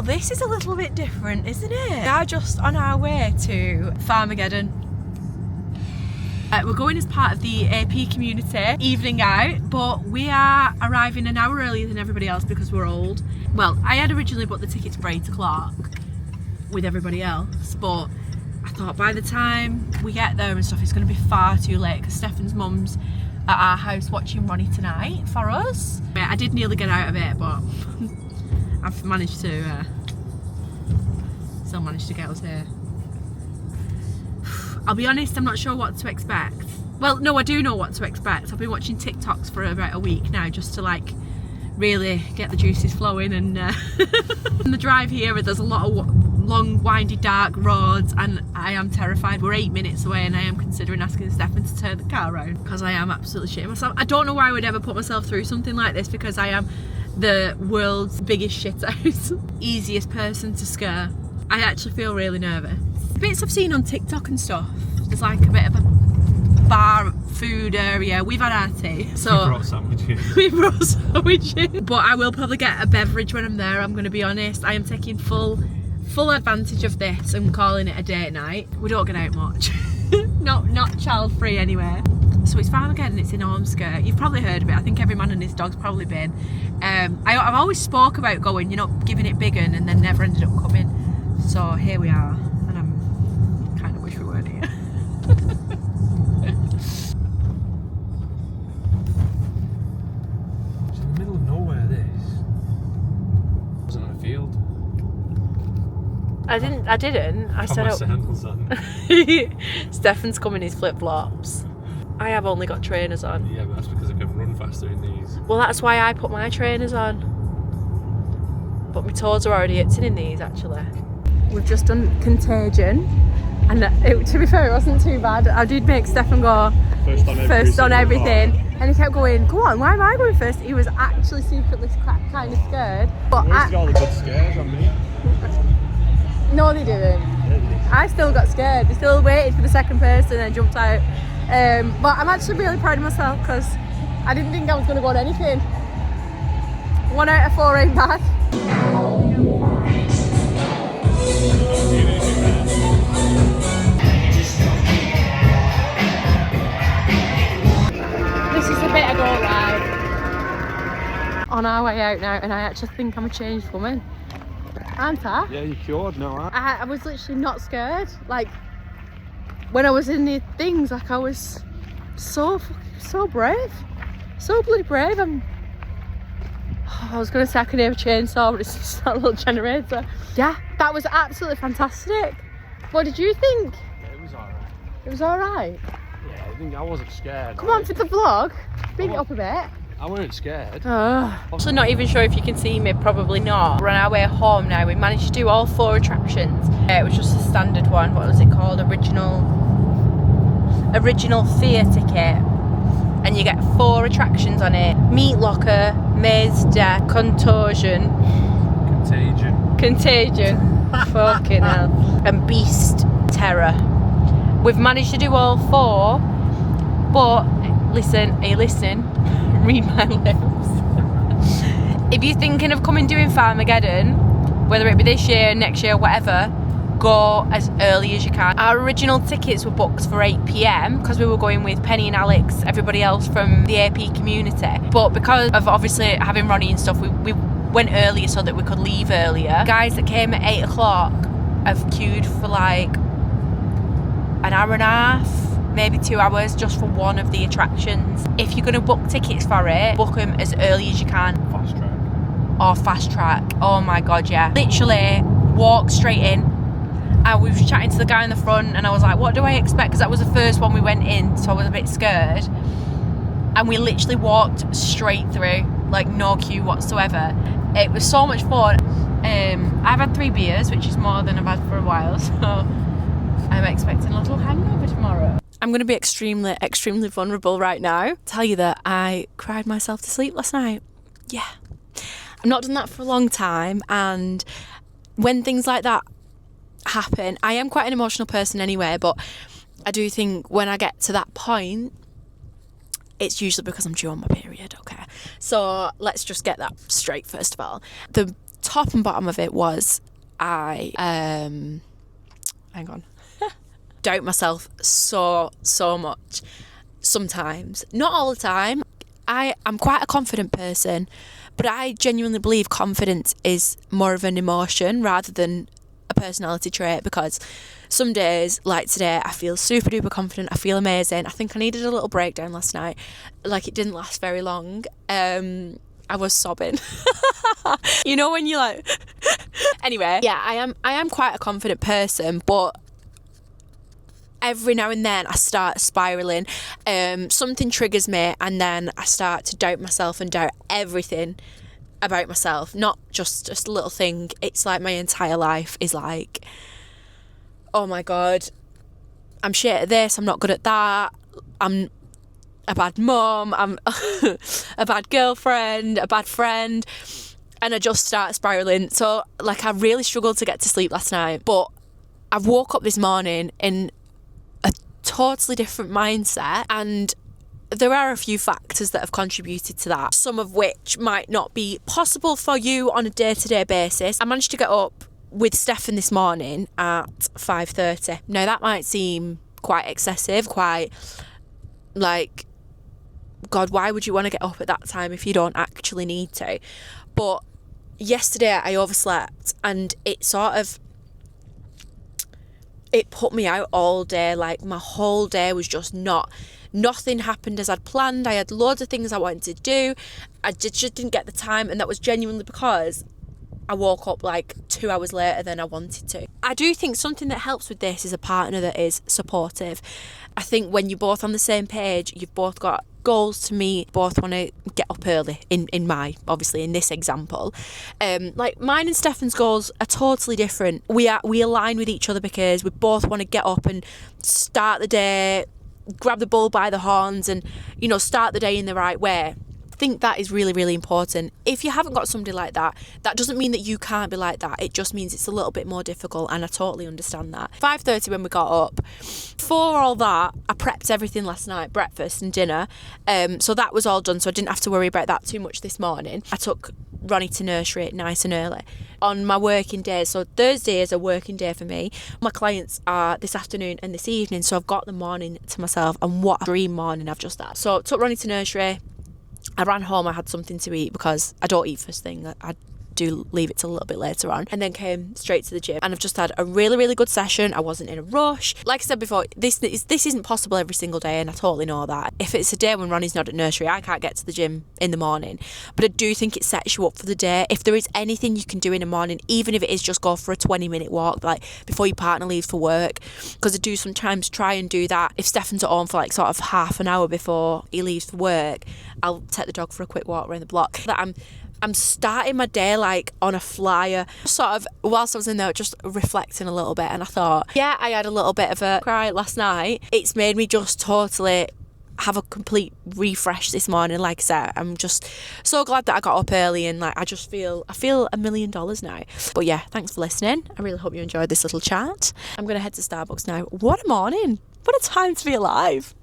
So this is a little bit different, isn't it? We are just on our way to Farmageddon. We're going as part of the AP community evening out, but we are arriving an hour earlier than everybody else because we're old. Well, I had originally booked the tickets for 8 o'clock with everybody else, but I thought by the time we get there and stuff, it's going to be far too late because Stefan's mum's at our house watching Ronnie tonight for us. I did nearly get out of it, but I've managed to still managed to get us here. I'll be honest, I'm not sure what to expect. Well, no, I do know what to expect. I've been watching TikToks for about a week now just to like really get the juices flowing, and on the drive here there's a lot of long windy dark roads and I am terrified. We're 8 minutes away and I am considering asking Stefan to turn the car around because I am absolutely shitting myself. I don't know why I would ever put myself through something like this because I am the world's biggest shithouse. Easiest person to scare. I actually feel really nervous. Bits I've seen on TikTok and stuff, there's like a bit of a bar food area. We've had our tea, so we brought sandwiches. We brought sandwiches, but I will probably get a beverage when I'm there. I'm going to be honest. I am taking full advantage of this and calling it a date night. We don't get out much. not child free anyway. So it's Farmageddon, it's in Ormskirk. You've probably heard of it. I think every man and his dog's probably been. I've always spoke about going, you know, giving it big and then never ended up coming. So here we are, and I'm kind of wish we weren't here. It's in the middle of nowhere, this. It wasn't a field. I didn't. I said my sandals on. Stefan's come in his flip-flops. I have only got trainers on. Yeah, but that's because I can run faster in these. Well, that's why I put my trainers on. But my toes are already itching in these, actually. We've just done Contagion, and to be fair, it wasn't too bad. I did make Stefan go first on everything, and he kept going, "Go on, why am I going first?" He was actually secretly kind of scared. But wasted all the good scares on me. No, they didn't. I still got scared. They still waited for the second person and jumped out. But I'm actually really proud of myself because I didn't think I was going to go on anything. 1 out of 4 ain't bad. This is the bit I go ride. On our way out now, and I actually think I'm a changed woman. Aren't I? Yeah, you're cured now, I was literally not scared. Like, when I was in the things, like I was so brave. So bloody brave. I was going to say I could hear a chainsaw, but it's just that little generator. Yeah, that was absolutely fantastic. What did you think? Yeah, it was alright. It was alright? Yeah, I wasn't scared. Come on for the vlog. Big it up a bit. I weren't scared. Actually not even sure if you can see me, probably not. We're on our way home now. We managed to do all 4 attractions. It was just a standard one. What was it called? Original fear ticket. And you get 4 attractions on it. Meat Locker, Maze Death, Contagion. Fucking hell. And Beast Terror. We've managed to do all 4, but listen, are you listening? Read my lips. If you're thinking of coming doing Farmageddon, whether it be this year, next year, whatever, go as early as you can. Our original tickets were booked for 8 PM because we were going with Penny and Alex, everybody else from the AP community. But because of obviously having Ronnie and stuff, we went earlier so that we could leave earlier. Guys that came at 8 o'clock have queued for like an hour and a half, maybe 2 hours just for one of the attractions. If you're going to book tickets for it, book them as early as you can. Fast track. Or fast track. Oh my god, yeah. Literally walk straight in. And we was chatting to the guy in the front and I was like, what do I expect? Because that was the first one we went in, so I was a bit scared. And we literally walked straight through, like no queue whatsoever. It was so much fun. I've had 3 beers, which is more than I've had for a while, so I'm expecting a little hangover tomorrow. I'm going to be extremely vulnerable right now. Tell you that I cried myself to sleep last night. Yeah. I've not done that for a long time, and when things like that happen, I am quite an emotional person anyway, but I do think when I get to that point, it's usually because I'm due on my period, okay? So let's just get that straight first of all. The top and bottom of it was I hang on. Doubt myself so much sometimes. Not all the time. I'm quite a confident person, but I genuinely believe confidence is more of an emotion rather than a personality trait, because some days, like today, I feel super duper confident, I feel amazing. I think I needed a little breakdown last night. Like, it didn't last very long. I was sobbing. You know when you're like anyway, yeah, I am quite a confident person, but every now and then I start spiraling. Something triggers me and then I start to doubt myself and doubt everything about myself. Not just a little thing. It's like my entire life is like, oh my God, I'm shit at this, I'm not good at that, I'm a bad mum, I'm a bad girlfriend, a bad friend, and I just start spiraling. So like, I really struggled to get to sleep last night, but I woke up this morning in a totally different mindset, and there are a few factors that have contributed to that, some of which might not be possible for you on a day-to-day basis. I managed to get up with Stefan this morning at 5:30. Now that might seem quite excessive, quite like, God, why would you want to get up at that time if you don't actually need to? But yesterday I overslept and it put me out all day. Like, my whole day was just nothing happened as I'd planned. I had loads of things I wanted to do. I just didn't get the time, and that was genuinely because I woke up like 2 hours later than I wanted to. I do think something that helps with this is a partner that is supportive. I think when you're both on the same page, you've both got goals to meet, both want to get up early obviously in this example. Like, mine and Stefan's goals are totally different. We align with each other because we both want to get up and start the day, grab the bull by the horns, and, you know, start the day in the right way. I think that is really, really important. If you haven't got somebody like that, that doesn't mean that you can't be like that. It just means it's a little bit more difficult, and I totally understand that. 5:30 when we got up. For all that, I prepped everything last night, breakfast and dinner. So that was all done, so I didn't have to worry about that too much this morning. I took Ronnie to nursery nice and early on my working days. So Thursday is a working day for me. My clients are this afternoon and this evening, so I've got the morning to myself, and what a dream morning I've just had. So took Ronnie to nursery. I ran home, I had something to eat because I don't eat first thing. I do leave it till a little bit later on, and then came straight to the gym, and I've just had a really, really good session. I wasn't in a rush. Like I said before, this isn't possible every single day, and I totally know that. If it's a day when Ronnie's not at nursery, I can't get to the gym in the morning, but I do think it sets you up for the day. If there is anything you can do in the morning, even if it is just go for a 20-minute walk, like before your partner leaves for work, because I do sometimes try and do that. If Stefan's at home for like sort of half an hour before he leaves for work, I'll take the dog for a quick walk around the block. That I'm starting my day like on a flyer. Sort of whilst I was in there just reflecting a little bit, and I thought, yeah, I had a little bit of a cry last night. It's made me just totally have a complete refresh this morning. Like I said, I'm just so glad that I got up early, and like I feel $1 million now. But yeah, thanks for listening. I really hope you enjoyed this little chat. I'm gonna head to Starbucks now. What a morning. What a time to be alive.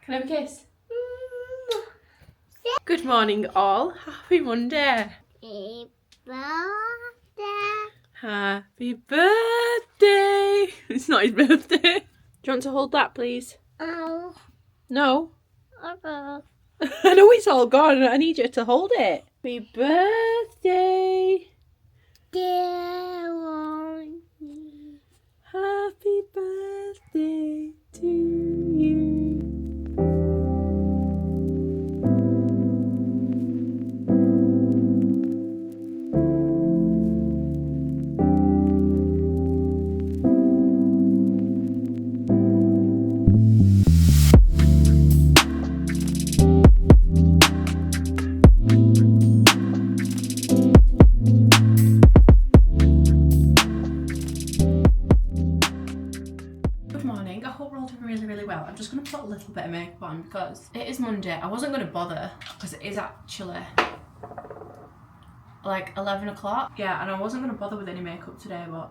Can I have a kiss? Good morning, all. Happy Monday. Happy birthday. Happy birthday. It's not his birthday. Do you want to hold that, please? Oh. No. Okay. I know it's all gone. I need you to hold it. Happy birthday. Dear one. Happy birthday to you. Really well. I'm just going to put a little bit of makeup on because it is Monday. I wasn't going to bother because it is actually like 11 o'clock. Yeah, and I wasn't going to bother with any makeup today, but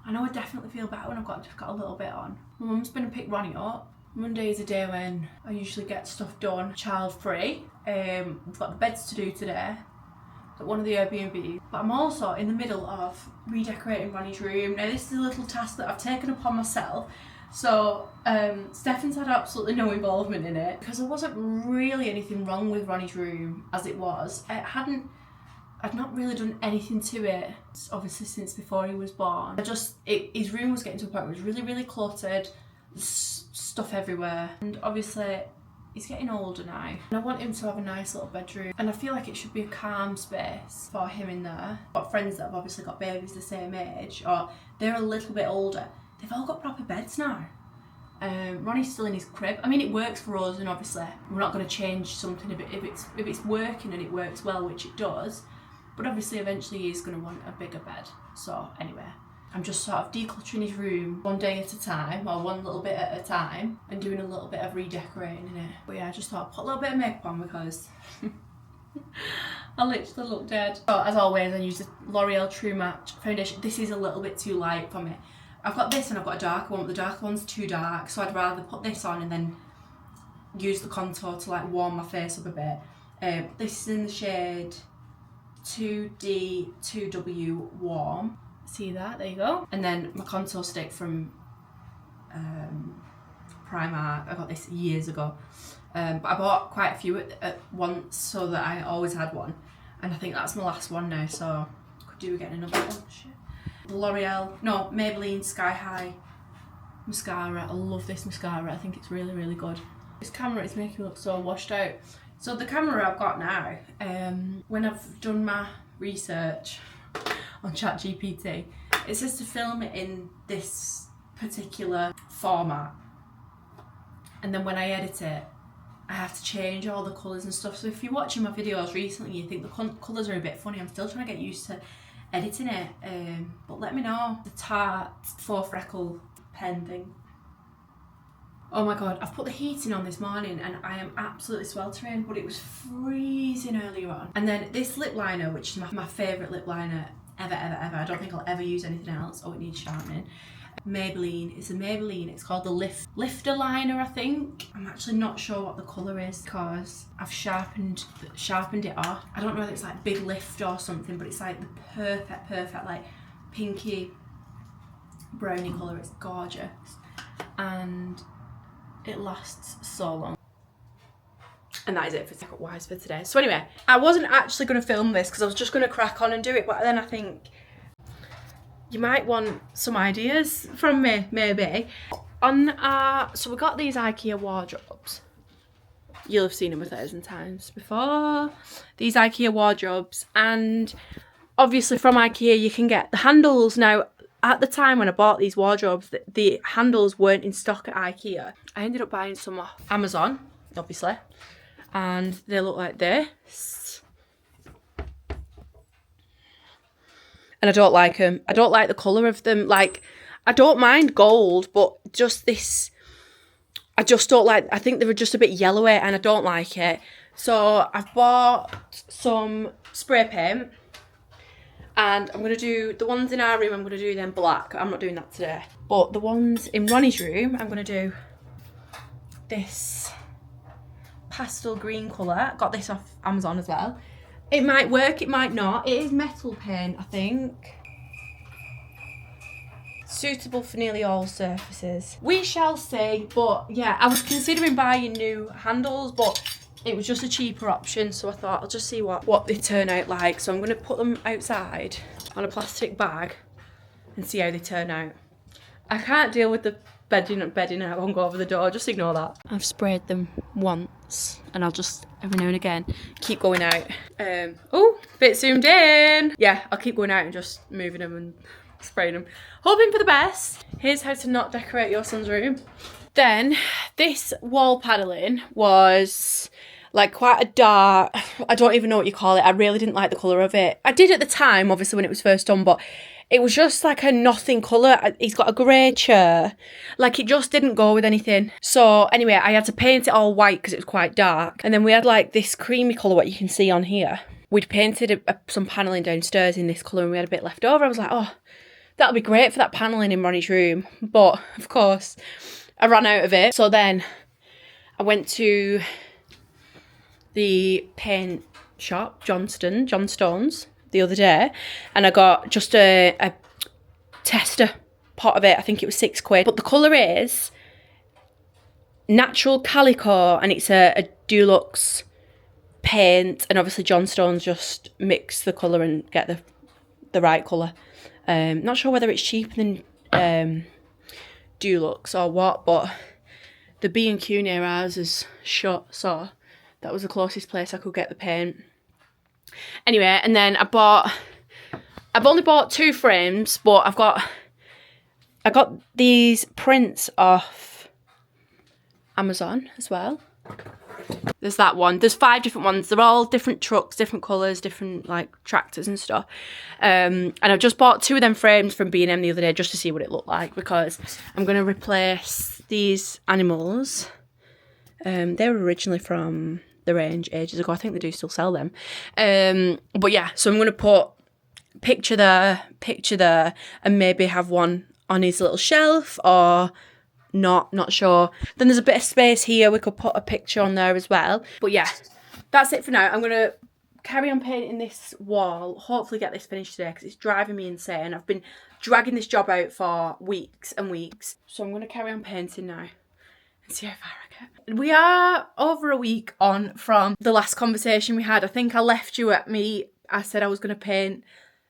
I know I definitely feel better when I've just got a little bit on. My mum's been to pick Ronnie up. Monday is a day when I usually get stuff done, child free. We've got the beds to do today at one of the Airbnbs, but I'm also in the middle of redecorating Ronnie's room. Now this is a little task that I've taken upon myself. So Stefan's had absolutely no involvement in it because there wasn't really anything wrong with Ronnie's room as it was. I'd not really done anything to it, obviously, since before he was born. His room was getting to a point where it was really, really cluttered, stuff everywhere. And obviously, he's getting older now. And I want him to have a nice little bedroom. And I feel like it should be a calm space for him in there. I've got friends that have obviously got babies the same age, or they're a little bit older. They've all got proper beds now. Ronnie's still in his crib. I mean, it works for us, and obviously, we're not going to change something if it's working and it works well, which it does. But obviously eventually he's going to want a bigger bed. So anyway, I'm just sort of decluttering his room one day at a time, or one little bit at a time, and doing a little bit of redecorating in it. But yeah, I just thought I'd put a little bit of makeup on because I literally look dead. So as always, I use the L'Oreal True Match foundation. This is a little bit too light for me. I've got this and I've got a darker one, but the darker one's too dark. So I'd rather put this on and then use the contour to like warm my face up a bit. This is in the shade 2D 2W Warm. See that? There you go. And then my contour stick from Primark. I got this years ago. But I bought quite a few at once so that I always had one. And I think that's my last one now, so I could do with getting another one. Shit. Maybelline Sky High mascara. I love this mascara. I think it's really, really good. This camera is making me look so washed out. So the camera I've got now, when I've done my research on ChatGPT, it says to film it in this particular format. And then when I edit it, I have to change all the colours and stuff. So if you're watching my videos recently, you think the colours are a bit funny, I'm still trying to get used to editing it. But let me know. The Tarte Faux Freckle pen thing. Oh my god, I've put the heating on this morning and I am absolutely sweltering, but it was freezing earlier on. And then this lip liner, which is my favourite lip liner ever. I don't think I'll ever use anything else. Oh, it needs sharpening. Maybelline. It's a Maybelline. It's called the Lifter Liner, I think. I'm actually not sure what the colour is because I've sharpened it off. I don't know if it's like Big Lift or something, but it's like the perfect like pinky brownie colour. It's gorgeous. And it lasts so long. And that is it for Tech Wise for today. So anyway, I wasn't actually going to film this because I was just going to crack on and do it, but then I think you might want some ideas from me, maybe. So we got these IKEA wardrobes. You'll have seen them 1,000 times before. These IKEA wardrobes, and obviously from IKEA you can get the handles. Now, at the time when I bought these wardrobes, the handles weren't in stock at IKEA. I ended up buying some off Amazon, obviously, and they look like this. And I don't like them. I don't like the colour of them. Like, I don't mind gold, but just this, I just don't like, I think they were just a bit yellowy and I don't like it. So I've bought some spray paint. And I'm going to do the ones in our room, I'm going to do them black. I'm not doing that today. But the ones in Ronnie's room, I'm going to do this pastel green colour. Got this off Amazon as well. It might work, it might not. It is metal paint, I think. Suitable for nearly all surfaces. We shall see. But yeah, I was considering buying new handles, but it was just a cheaper option, so I thought I'll just see what they turn out like. So I'm going to put them outside on a plastic bag and see how they turn out. I can't deal with the bedding out, I won't go over the door, just ignore that. I've sprayed them once and I'll just every now and again keep going out. Oh, bit zoomed in. Yeah, I'll keep going out and just moving them and spraying them. Hoping for the best. Here's how to not decorate your son's room. Then this wall paneling was like quite a dark, I don't even know what you call it. I really didn't like the colour of it. I did at the time, obviously, when it was first done, but it was just like a nothing colour. He's got a grey chair. Like, it just didn't go with anything. So anyway, I had to paint it all white because it was quite dark. And then we had like this creamy colour, what you can see on here. We'd painted some paneling downstairs in this colour and we had a bit left over. I was like, oh, that'll be great for that paneling in Ronnie's room. But of course, I ran out of it. So then I went to the paint shop, John Stones, the other day, and I got just a tester pot of it. I think it was £6. But the colour is natural calico, and it's a deluxe paint, and obviously John Stones just mix the colour and get the right colour. Not sure whether it's cheaper than Dulux or what, but the B&Q near ours is shut, so that was the closest place I could get the paint. Anyway, and then I've only bought 2 frames, but I got these prints off Amazon as well. There's that one. There's 5 different ones. They're all different trucks, different colours, different like tractors and stuff. And I've just bought 2 of them frames from B&M the other day just to see what it looked like, because I'm going to replace these animals. They were originally from the range ages ago. I think they do still sell them. But yeah, so I'm going to put picture there, and maybe have one on his little shelf or not sure. Then there's a bit of space here. We could put a picture on there as well. But yeah, that's it for now. I'm going to carry on painting this wall. Hopefully get this finished today because it's driving me insane. I've been dragging this job out for weeks and weeks. So I'm going to carry on painting now and see how far I get. We are over a week on from the last conversation we had. I think I left you at I said I was going to paint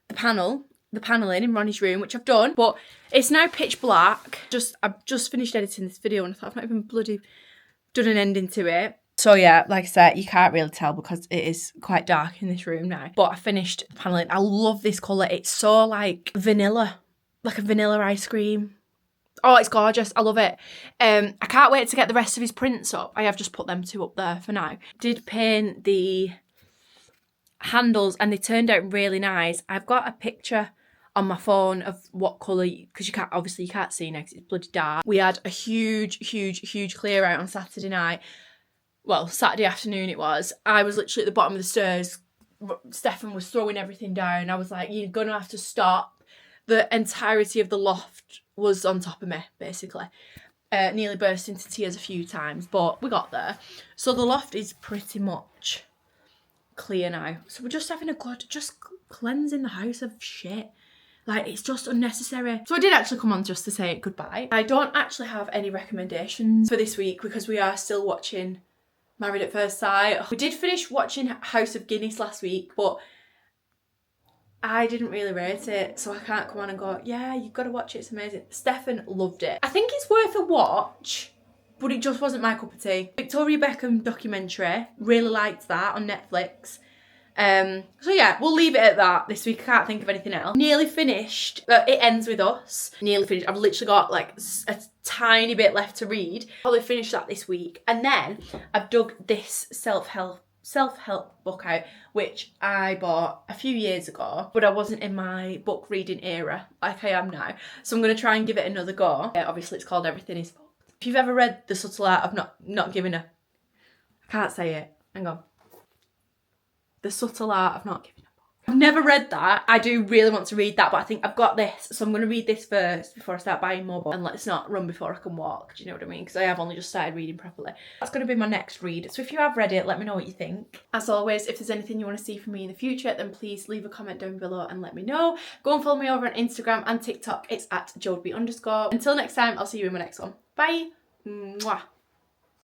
the paneling in Ronnie's room, which I've done, but it's now pitch black. I've just finished editing this video and I thought I've not even bloody done an ending to it. So yeah, like I said, you can't really tell because it is quite dark in this room now. But I finished the paneling. I love this colour. It's so like vanilla, like a vanilla ice cream. Oh, it's gorgeous. I love it. I can't wait to get the rest of his prints up. I have just put them 2 up there for now. Did paint the handles and they turned out really nice. I've got a picture on my phone of what colour, because you can't see now because it's bloody dark. We had a huge clear out on Saturday night. Well, Saturday afternoon it was. I was literally at the bottom of the stairs. Stefan was throwing everything down. I was like, you're gonna have to stop. The entirety of the loft was on top of me, basically. Nearly burst into tears a few times, but we got there. So the loft is pretty much clear now. So we're just having just cleansing the house of shit. Like, it's just unnecessary. So I did actually come on just to say goodbye. I don't actually have any recommendations for this week because we are still watching Married at First Sight. We did finish watching House of Guinness last week, but I didn't really rate it, so I can't come on and go, yeah, you've got to watch it, it's amazing. Stefan loved it. I think it's worth a watch, but it just wasn't my cup of tea. Victoria Beckham documentary, really liked that on Netflix. So yeah, we'll leave it at that this week. I can't think of anything else. Nearly finished. It ends with us. Nearly finished. I've literally got like a tiny bit left to read. Probably finish that this week. And then I've dug this self-help book out, which I bought a few years ago, but I wasn't in my book reading era like I am now. So I'm going to try and give it another go. Obviously it's called Everything Is Fucked. If you've ever read The Subtle Art of Not Giving a... I can't say it. Hang on. The Subtle Art of Not Giving a Fuck. I've never read that. I do really want to read that, but I think I've got this. So I'm going to read this first before I start buying more books. And let's not run before I can walk. Do you know what I mean? Because I have only just started reading properly. That's going to be my next read. So if you have read it, let me know what you think. As always, if there's anything you want to see from me in the future, then please leave a comment down below and let me know. Go and follow me over on Instagram and TikTok. It's @JodeB_. Until next time, I'll see you in my next one. Bye. Mwah.